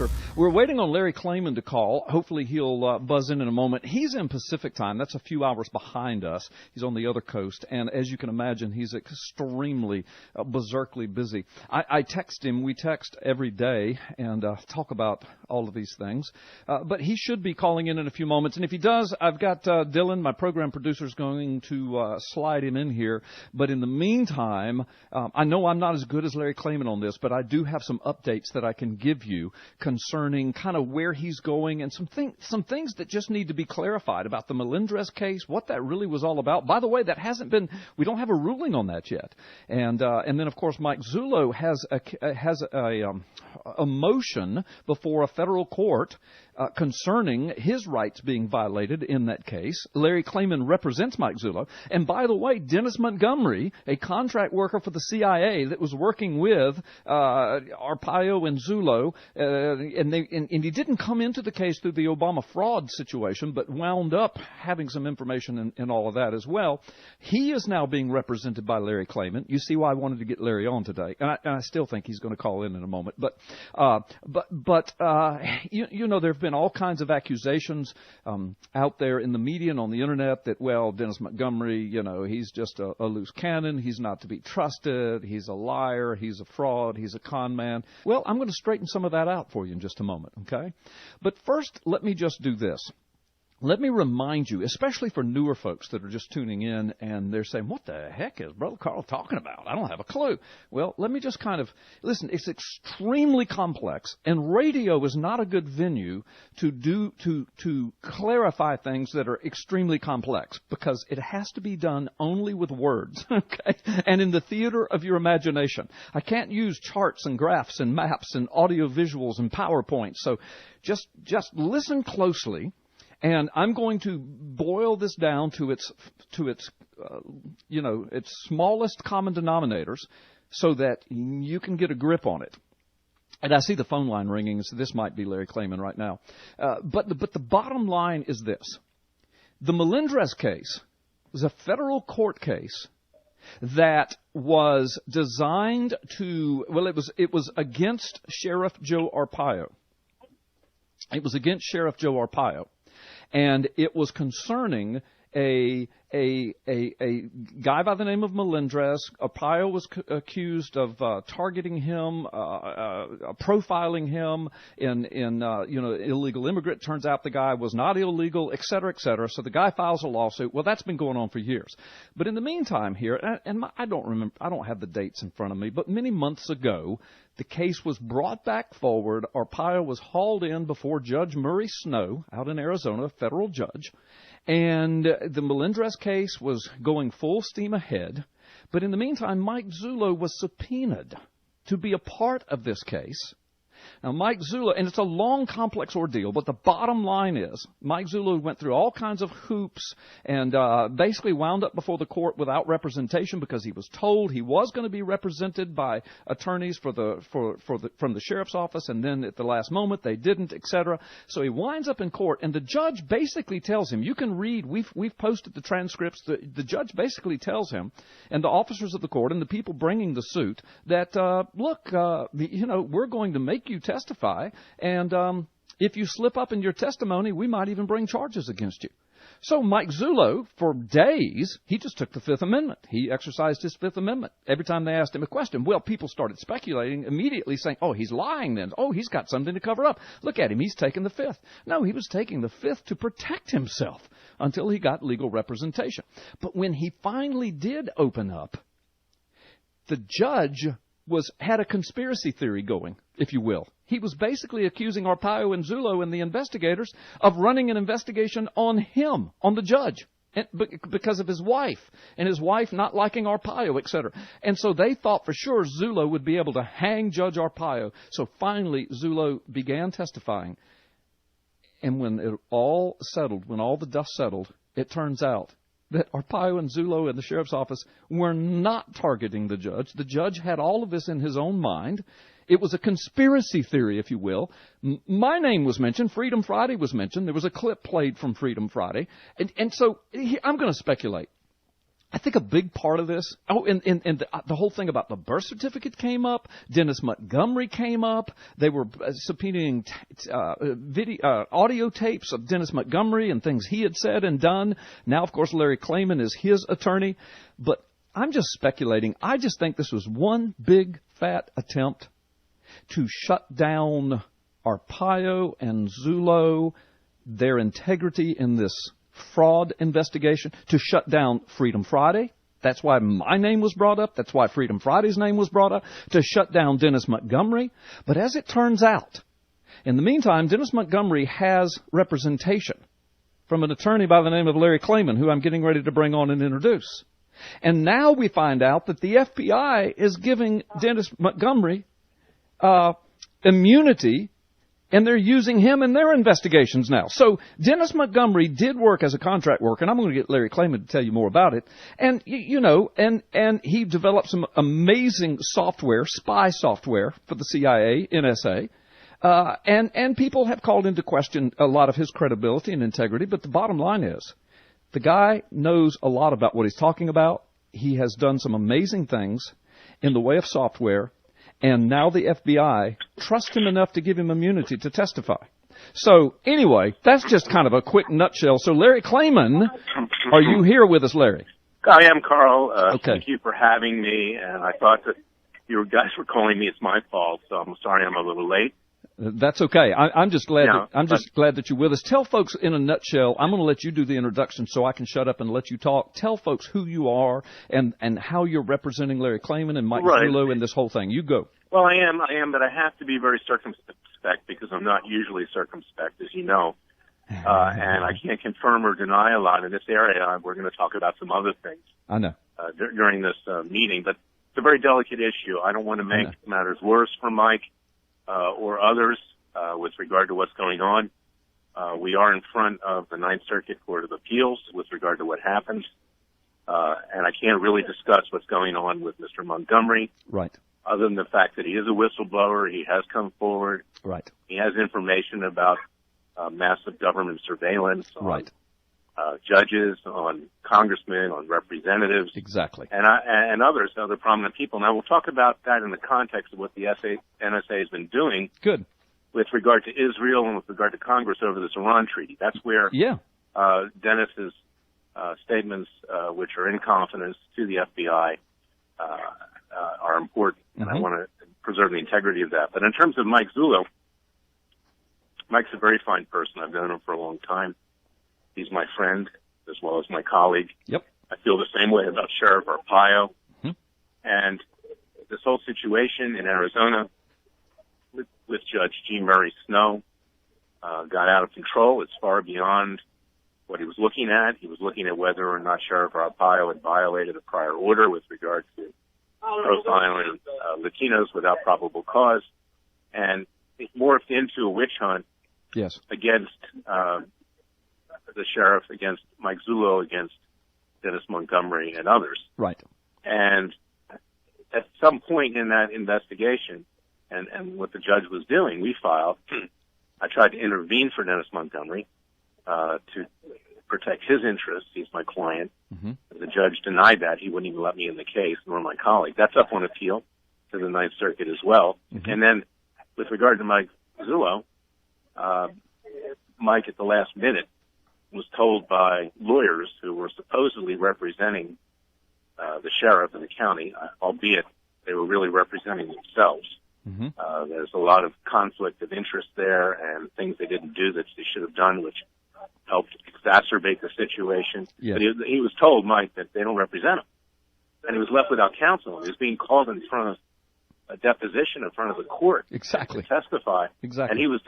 Center. We're waiting on Larry Klayman to call. Hopefully he'll buzz in a moment. He's in Pacific time. That's a few hours behind us. He's on the other coast. And as you can imagine, he's extremely berserkly busy. I text him. We text every day and talk about all of these things. But he should be calling in a few moments. And if he does, I've got Dylan, my program producer, is going to slide him in here. But in the meantime, I know I'm not as good as Larry Klayman on this, but I do have some updates that I can give you concerning kind of where he's going and some things that just need to be clarified about the Melendrez case, what that really was all about. By the way, that hasn't been, we don't have a ruling on that yet. And then of course Mike Zullo has a motion before a federal court concerning his rights being violated in that case. Larry Klayman represents Mike Zullo. And by the way, Dennis Montgomery, a contract worker for the CIA that was working with Arpaio and Zullo, and he didn't come into the case through the Obama fraud situation, but wound up having some information in all of that as well. He is now being represented by Larry Klayman. You see why I wanted to get Larry on today. And I still think he's going to call in a moment. But you know, there have been all kinds of accusations out there in the media and on the internet that, well, Dennis Montgomery, you know, he's just a loose cannon. He's not to be trusted. He's a liar. He's a fraud. He's a con man. Well, I'm going to straighten some of that out for you in just a moment, okay? But first, let me just do this. Let me remind you, especially for newer folks that are just tuning in and they're saying, what the heck is Brother Carl talking about? I don't have a clue. Well, let me just kind of, listen, it's extremely complex, and radio is not a good venue to clarify things that are extremely complex, because it has to be done only with words, okay? And in the theater of your imagination. I can't use charts and graphs and maps and audio visuals and PowerPoint. So just listen closely. And I'm going to boil this down to its smallest common denominators, so that you can get a grip on it. And I see the phone line ringing, so this might be Larry Klayman right now. But the bottom line is this: the Melendrez case was a federal court case that was designed to, well, it was against Sheriff Joe Arpaio. It was against Sheriff Joe Arpaio. And it was concerning a guy by the name of Melendrez. Arpaio was accused of targeting him, profiling him in illegal immigrant. Turns out the guy was not illegal, et cetera, et cetera. So the guy files a lawsuit. Well, that's been going on for years. But in the meantime here, I don't have the dates in front of me, but many months ago, the case was brought back forward. Arpaio was hauled in before Judge Murray Snow out in Arizona, a federal judge. And the Melendrez case was going full steam ahead. But in the meantime, Mike Zullo was subpoenaed to be a part of this case. Now, Mike Zullo, and it's a long, complex ordeal, but the bottom line is Mike Zullo went through all kinds of hoops and basically wound up before the court without representation, because he was told he was going to be represented by attorneys from the sheriff's office, and then at the last moment they didn't, etc. So he winds up in court, and the judge basically tells him, you can read, we've posted the transcripts, the judge basically tells him, and the officers of the court and the people bringing the suit, that, we're going to make you testify, and if you slip up in your testimony, we might even bring charges against you. So Mike Zullo, for days, he just took the Fifth Amendment. He exercised his Fifth Amendment. Every time they asked him a question, well, people started speculating, immediately saying, oh, he's lying then. Oh, he's got something to cover up. Look at him, he's taking the Fifth. No, he was taking the Fifth to protect himself until he got legal representation. But when he finally did open up, the judge had a conspiracy theory going, if you will. He was basically accusing Arpaio and Zullo and the investigators of running an investigation on him, on the judge, because of his wife, and his wife not liking Arpaio, etc. And so they thought for sure Zullo would be able to hang Judge Arpaio. So finally, Zullo began testifying. And when it all settled, when all the dust settled, it turns out that Arpaio and Zullo in the sheriff's office were not targeting the judge. The judge had all of this in his own mind. It was a conspiracy theory, if you will. My name was mentioned. Freedom Friday was mentioned. There was a clip played from Freedom Friday. And so I'm going to speculate. I think a big part of this, and the whole thing about the birth certificate came up. Dennis Montgomery came up. They were subpoenaing audio tapes of Dennis Montgomery and things he had said and done. Now, of course, Larry Klayman is his attorney. But I'm just speculating. I just think this was one big, fat attempt to shut down Arpaio and Zullo, their integrity in this fraud investigation, to shut down Freedom Friday. That's why my name was brought up. That's why Freedom Friday's name was brought up, to shut down Dennis Montgomery. But as it turns out, in the meantime, Dennis Montgomery has representation from an attorney by the name of Larry Klayman, who I'm getting ready to bring on and introduce. And now we find out that the FBI is giving Dennis Montgomery immunity, and they're using him in their investigations now. So Dennis Montgomery did work as a contract worker, and I'm going to get Larry Klayman to tell you more about it. And, and he developed some amazing software, spy software for the CIA, NSA. And people have called into question a lot of his credibility and integrity, but the bottom line is, the guy knows a lot about what he's talking about. He has done some amazing things in the way of software. And now the FBI trusts him enough to give him immunity to testify. So, anyway, that's just kind of a quick nutshell. So, Larry Klayman, are you here with us, Larry? I am, Carl. Okay. Thank you for having me. And I thought that you guys were calling me. It's my fault, so I'm sorry I'm a little late. That's okay. I'm just glad. Glad that you're with us. Tell folks in a nutshell. I'm going to let you do the introduction so I can shut up and let you talk. Tell folks who you are and how you're representing Larry Klayman and Mike Zullo in this whole thing. You go. Well, I am, but I have to be very circumspect because I'm not usually circumspect, as you know. And I can't confirm or deny a lot in this area. We're going to talk about some other things. I know. During this meeting, but it's a very delicate issue. I don't want to make matters worse for Mike or others with regard to what's going on. We are in front of the Ninth Circuit Court of Appeals with regard to what happened, and I can't really discuss what's going on with Mr. Montgomery. Right. Other than the fact that he is a whistleblower, he has come forward. Right. He has information about massive government surveillance on judges, on congressmen, on representatives. Exactly. And others, other prominent people. Now, we'll talk about that in the context of what the NSA has been doing. Good. With regard to Israel and with regard to Congress over this Iran treaty. That's where Dennis's statements, which are in confidence to the FBI, are important. And I want to preserve the integrity of that. But in terms of Mike Zullo, Mike's a very fine person. I've known him for a long time. He's my friend as well as my colleague. Yep. I feel the same way about Sheriff Arpaio. And this whole situation in Arizona with Judge G. Murray Snow got out of control. It's far beyond what he was looking at. He was looking at whether or not Sheriff Arpaio had violated a prior order with regard to profiling Latinos without probable cause. And it morphed into a witch hunt against the sheriff, against Mike Zullo, against Dennis Montgomery and others. Right. And at some point in that investigation and what the judge was doing, we filed, I tried to intervene for Dennis Montgomery to protect his interests. He's my client. The judge denied that. He wouldn't even let me in the case, nor my colleague. That's up on appeal to the Ninth Circuit as well. And then with regard to Mike Zullo, Mike at the last minute was told by lawyers who were supposedly representing the sheriff in the county, albeit they were really representing themselves. There's a lot of conflict of interest there and things they didn't do that they should have done, which helped exacerbate the situation. But he was told, Mike, that they don't represent him. And he was left without counsel. He was being called in front of a deposition in front of the court to testify. And he was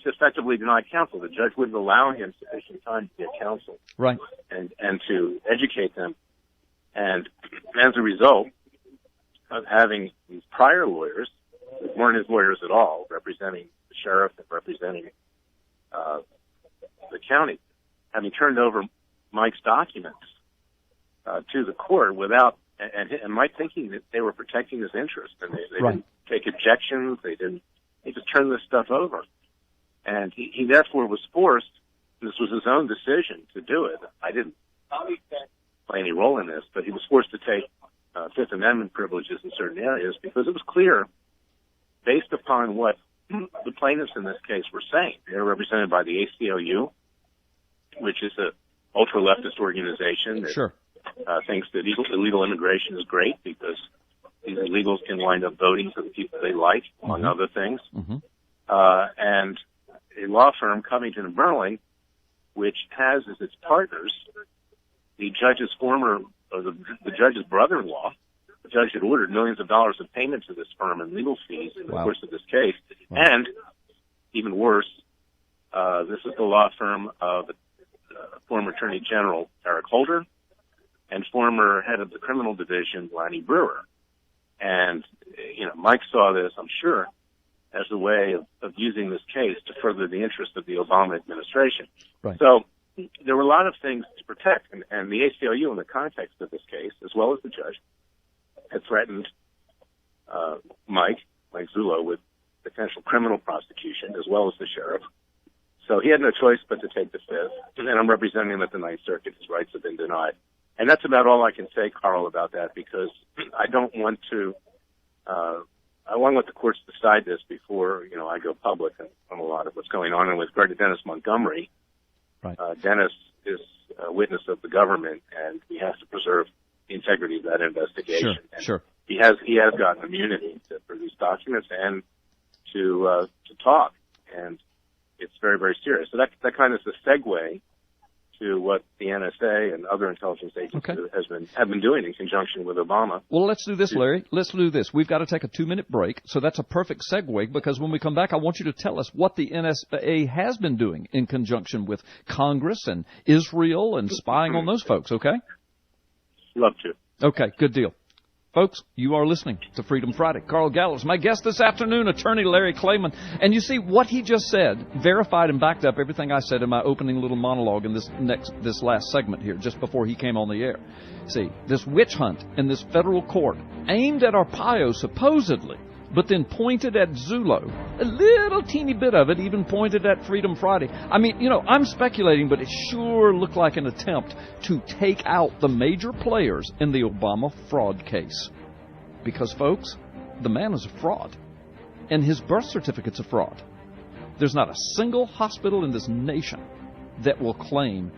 effectively denied counsel. The judge wouldn't allow him sufficient time to get counsel. Right. And to educate them. And as a result of having these prior lawyers, who weren't his lawyers at all, representing the sheriff and representing the county, having turned over Mike's documents to the court without, and Mike thinking that they were protecting his interest, and they didn't take objections, they just turned this stuff over. And he therefore was forced, this was his own decision to do it. I didn't play any role in this, but he was forced to take Fifth Amendment privileges in certain areas because it was clear, based upon what the plaintiffs in this case were saying. They were represented by the ACLU, which is an ultra-leftist organization that thinks that illegal immigration is great because these illegals can wind up voting for the people they like, among other things. And a law firm, Covington and Burling, which has as its partners the judge's brother-in-law. The judge had ordered millions of dollars of payment to this firm in legal fees in the course of this case. And even worse, this is the law firm of former Attorney General Eric Holder and former head of the criminal division, Lanny Brewer. And, Mike saw this, I'm sure, as a way of using this case to further the interest of the Obama administration. So there were a lot of things to protect, and the ACLU in the context of this case, as well as the judge, had threatened Mike Zullo with potential criminal prosecution, as well as the sheriff. So he had no choice but to take the Fifth, and then I'm representing him at the Ninth Circuit. His rights have been denied. And that's about all I can say, Carl, about that, because I don't want to I want to let the courts decide this before, I go public on a lot of what's going on. And with regard to Dennis Montgomery, Dennis is a witness of the government, and he has to preserve the integrity of that investigation. He has gotten immunity to produce documents and to talk, and it's very, very serious. So that kind of is a segue to what the NSA and other intelligence agencies have been doing in conjunction with Obama. Well, let's do this, Larry. Let's do this. We've got to take a 2-minute break, so that's a perfect segue, because when we come back, I want you to tell us what the NSA has been doing in conjunction with Congress and Israel and spying on those folks, okay? Love to. Okay, good deal. Folks, you are listening to Freedom Friday. Carl Gallups, my guest this afternoon, attorney Larry Klayman. And you see, what he just said verified and backed up everything I said in my opening little monologue in this last segment here, just before he came on the air. See, this witch hunt in this federal court, aimed at Arpaio supposedly, but then pointed at Zullo. A little teeny bit of it even pointed at Freedom Friday. I mean, I'm speculating, but it sure looked like an attempt to take out the major players in the Obama fraud case. Because, folks, the man is a fraud. And his birth certificate's a fraud. There's not a single hospital in this nation that will claim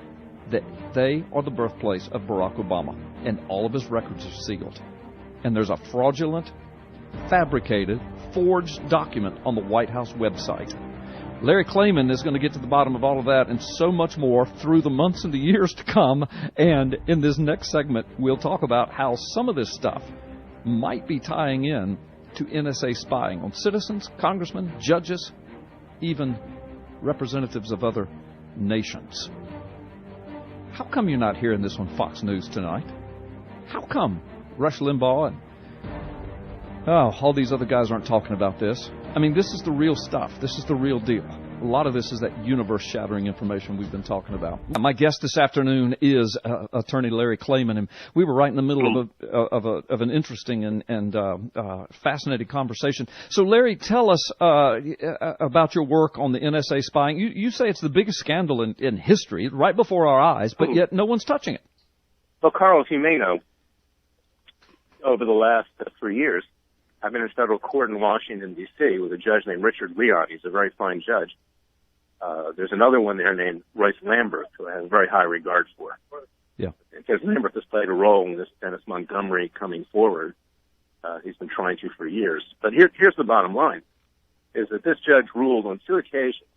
that they are the birthplace of Barack Obama. And all of his records are sealed. And there's a fraudulent, fabricated, forged document on the White House website. Larry Klayman is going to get to the bottom of all of that and so much more through the months and the years to come. And in this next segment, we'll talk about how some of this stuff might be tying in to NSA spying on citizens, congressmen, judges, even representatives of other nations. How come you're not hearing this on Fox News tonight? How come Rush Limbaugh and all these other guys aren't talking about this? I mean, this is the real stuff. This is the real deal. A lot of this is that universe-shattering information we've been talking about. My guest this afternoon is attorney Larry Klayman, and we were right in the middle of an interesting and fascinating conversation. So, Larry, tell us about your work on the NSA spying. You say it's the biggest scandal in history, right before our eyes, but yet no one's touching it. Well, Carl, as you may know, over the last 3 years, I've been in federal court in Washington, D.C. with a judge named Richard Leon. He's a very fine judge. There's another one there named Royce Lamberth, who I have very high regard for. Yeah. Because Lamberth has played a role in this Dennis Montgomery coming forward. He's been trying to for years. But here's the bottom line, is that this judge ruled on 2 occasions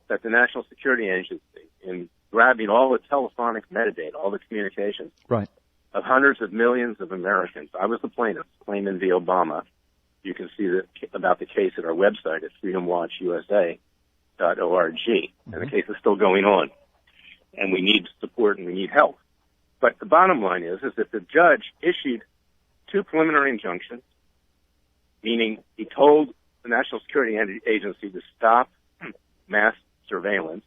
that the National Security Agency, in grabbing all the telephonic metadata, all the communications, of hundreds of millions of Americans. I was the plaintiff, Klayman v. Obama. You can see about the case at our website at freedomwatchusa.org. And the case is still going on. And we need support and we need help. But the bottom line is that the judge issued 2 preliminary injunctions, meaning he told the National Security Agency to stop mass surveillance,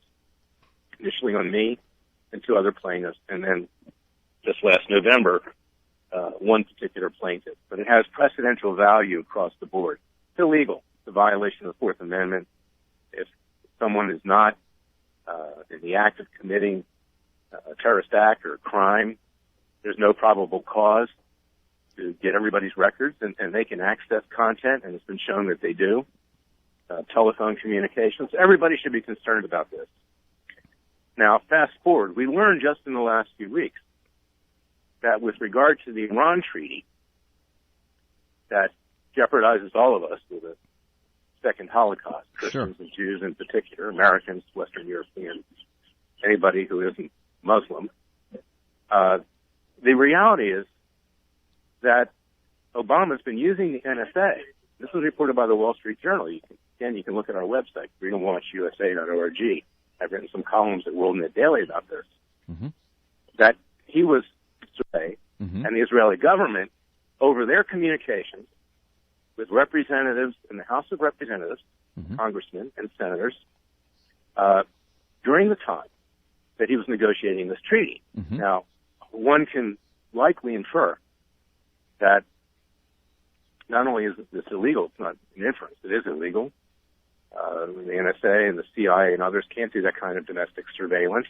initially on me and 2 other plaintiffs, and then just last November, one particular plaintiff. But it has precedential value across the board. It's illegal. It's a violation of the Fourth Amendment. If someone is not in the act of committing a terrorist act or a crime, there's no probable cause to get everybody's records, and they can access content, and it's been shown that they do. Telephone communications. Everybody should be concerned about this. Now, fast forward. We learned just in the last few weeks that with regard to the Iran treaty that jeopardizes all of us with a second Holocaust, Christians and Jews in particular, Americans, Western Europeans, anybody who isn't Muslim, the reality is that Obama's been using the NSA. This was reported by the Wall Street Journal. You can look at our website, freedomwatchusa.org. I've written some columns at World Net Daily about this. Mm-hmm. That he was and the Israeli government over their communications with representatives in the House of Representatives, congressmen and senators, during the time that he was negotiating this treaty. Now, one can likely infer that not only is this illegal, it's not an inference, it is illegal. The NSA and the CIA and others can't do that kind of domestic surveillance.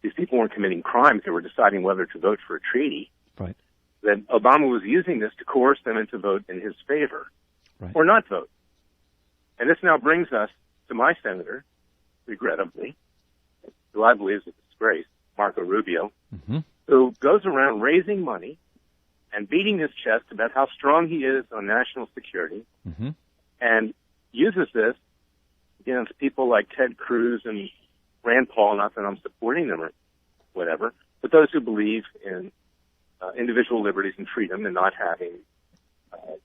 These people weren't committing crimes. They were deciding whether to vote for a treaty. Right. That Obama was using this to coerce them into vote in his favor or not vote. And this now brings us to my senator, regrettably, who I believe is a disgrace, Marco Rubio, who goes around raising money and beating his chest about how strong he is on national security and uses this against people like Ted Cruz and Rand Paul, not that I'm supporting them or whatever, but those who believe in individual liberties and freedom and not having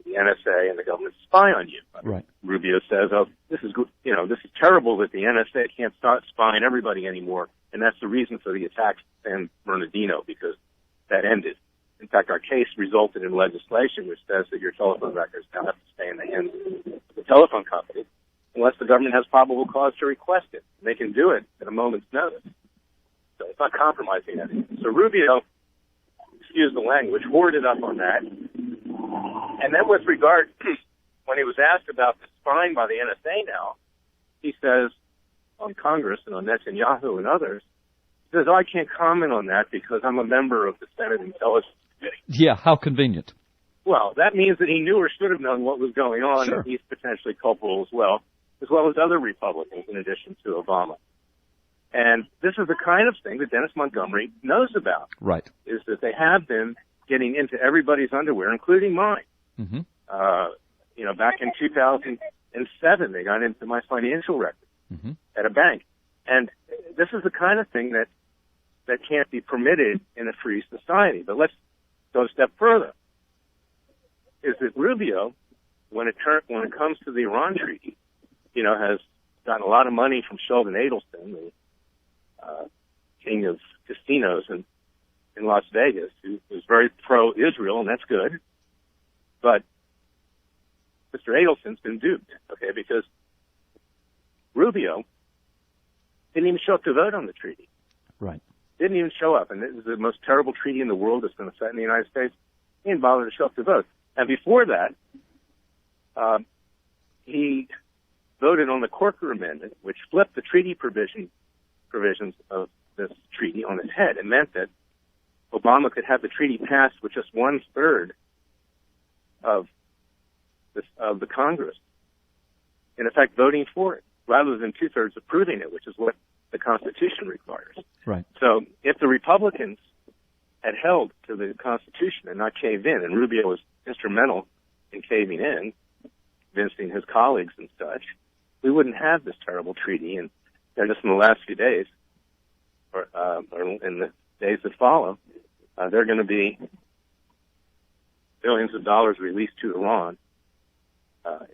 the NSA and the government spy on you. Right. Rubio says, "Oh, this is good. This is terrible that the NSA can't start spying everybody anymore, and that's the reason for the attacks in San Bernardino because that ended. In fact, our case resulted in legislation which says that your telephone records now have to stay in the hands of the telephone company unless the government has probable cause to request it. They can do it at a moment's notice. So it's not compromising anything." So Rubio, excuse the language, hoarded up on that. And then with regard, when he was asked about the spying by the NSA now, he says on Congress and on Netanyahu and others, he says, "Oh, I can't comment on that because I'm a member of the Senate Intelligence Committee." Yeah, how convenient. Well, that means that he knew or should have known what was going on, and he's potentially culpable as well as other Republicans in addition to Obama. And this is the kind of thing that Dennis Montgomery knows about. Right. Is that they have been getting into everybody's underwear, including mine. Back in 2007, they got into my financial records at a bank. And this is the kind of thing that can't be permitted in a free society. But let's go a step further. Is that Rubio, when it comes to the Iran treaty, has gotten a lot of money from Sheldon Adelson, the king of casinos in Las Vegas, who is very pro-Israel, and that's good. But Mr. Adelson's been duped, because Rubio didn't even show up to vote on the treaty. Right. Didn't even show up. And this is the most terrible treaty in the world that's been set in the United States. He didn't bother to show up to vote. And before that, he voted on the Corker Amendment, which flipped the treaty provisions of this treaty on its head. It meant that Obama could have the treaty passed with just 1/3 of the Congress, in effect, voting for it, rather than 2/3 approving it, which is what the Constitution requires. Right. So if the Republicans had held to the Constitution and not caved in, and Rubio was instrumental in caving in, convincing his colleagues and such, we wouldn't have this terrible treaty. And just in the last few days, or in the days that follow, there are going to be billions of dollars released to Iran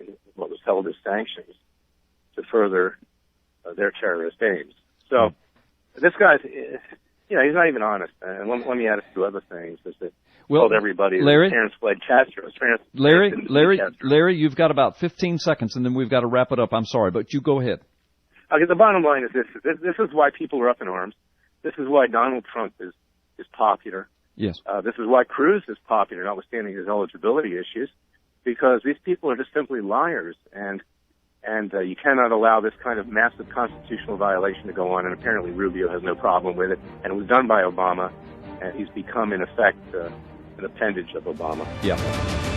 in what was held as sanctions to further their terrorist aims. So this guy's, he's not even honest. And let me add a few other things. Is that told everybody that Terrence fled Castro. Larry, you've got about 15 seconds, and then we've got to wrap it up. I'm sorry, but you go ahead. Okay, the bottom line is this. This is why people are up in arms. This is why Donald Trump is popular. Yes. This is why Cruz is popular, notwithstanding his eligibility issues, because these people are just simply liars, and you cannot allow this kind of massive constitutional violation to go on, and apparently Rubio has no problem with it, and it was done by Obama, and he's become, in effect, an appendage of Obama. Yeah.